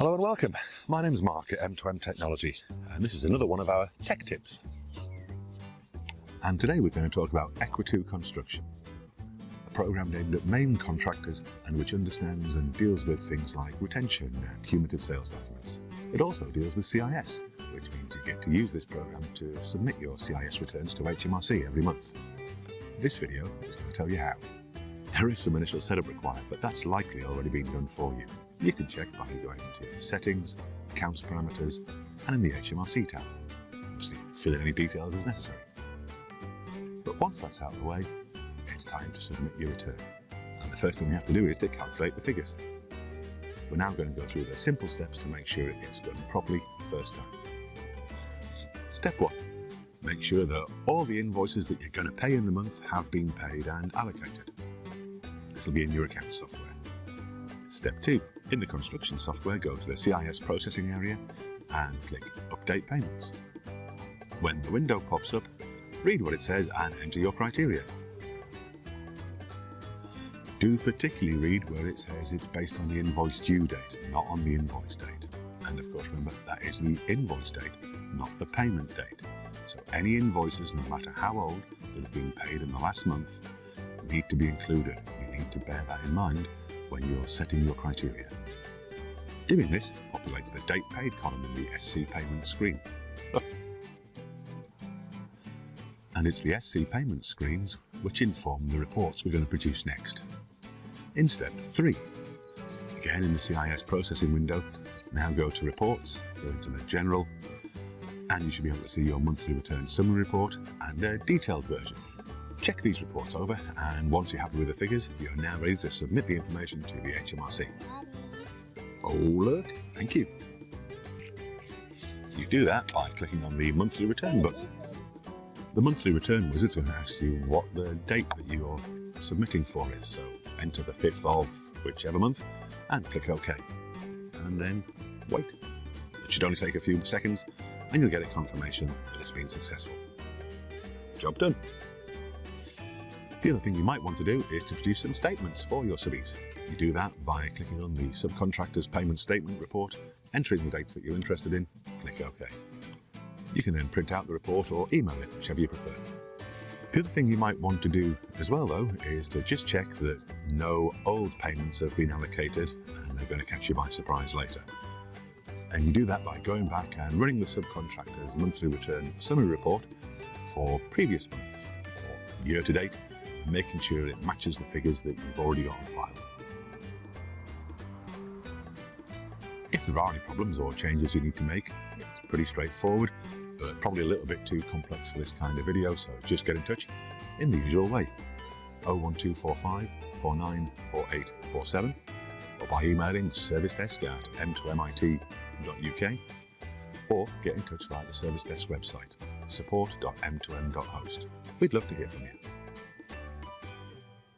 Hello and welcome. My name's Mark at M2M Technology, and this is another one of our tech tips. And today we're going to talk about Eque2 Construction, a program aimed at main contractors and which understands and deals with things like retention and cumulative sales documents. It also deals with CIS, which means you get to use this program to submit your CIS returns to HMRC every month. This video is going to tell you how. There is some initial setup required, but that's likely already been done for you. You can check by going into your settings, accounts parameters, and in the HMRC tab. Obviously, fill in any details as necessary. But once that's out of the way, it's time to submit your return. And the first thing we have to do is to calculate the figures. We're now going to go through the simple steps to make sure it gets done properly the first time. Step 1. Make sure that all the invoices that you're going to pay in the month have been paid and allocated. This will be in your account software. Step 2. In the construction software, go to the CIS processing area and click Update Payments. When the window pops up, read what it says and enter your criteria. Do particularly read where it says it's based on the invoice due date, not on the invoice date. And of course, remember, that is the invoice date, not the payment date. So any invoices, no matter how old, that have been paid in the last month, need to be included. You need to bear that in mind when you're setting your criteria. Doing this populates the date paid column in the SC payment screen. Look. And it's the SC payment screens which inform the reports we're going to produce next. In step 3, again in the CIS processing window, now go to Reports, go into the General, and you should be able to see your monthly return summary report and a detailed version. Check these reports over, and once you're happy with the figures, you're now ready to submit the information to the HMRC. Oh look, thank you. You do that by clicking on the monthly return button. The monthly return wizard's going to ask you what the date that you're submitting for is, so enter the 5th of whichever month and click OK. And then wait. It should only take a few seconds and you'll get a confirmation that it's been successful. Job done. The other thing you might want to do is to produce some statements for your subbies. You do that by clicking on the subcontractor's payment statement report, entering the dates that you're interested in, click OK. You can then print out the report or email it, whichever you prefer. The other thing you might want to do as well, though, is to just check that no old payments have been allocated and they're going to catch you by surprise later. And you do that by going back and running the subcontractor's monthly return summary report for previous months or year to date, making sure it matches the figures that you've already got on file. If there are any problems or changes you need to make, it's pretty straightforward, but probably a little bit too complex for this kind of video, so just get in touch in the usual way. 01245 494847 or by emailing servicedesk@m2mit.uk or get in touch via the service desk website, support.m2m.host. We'd love to hear from you.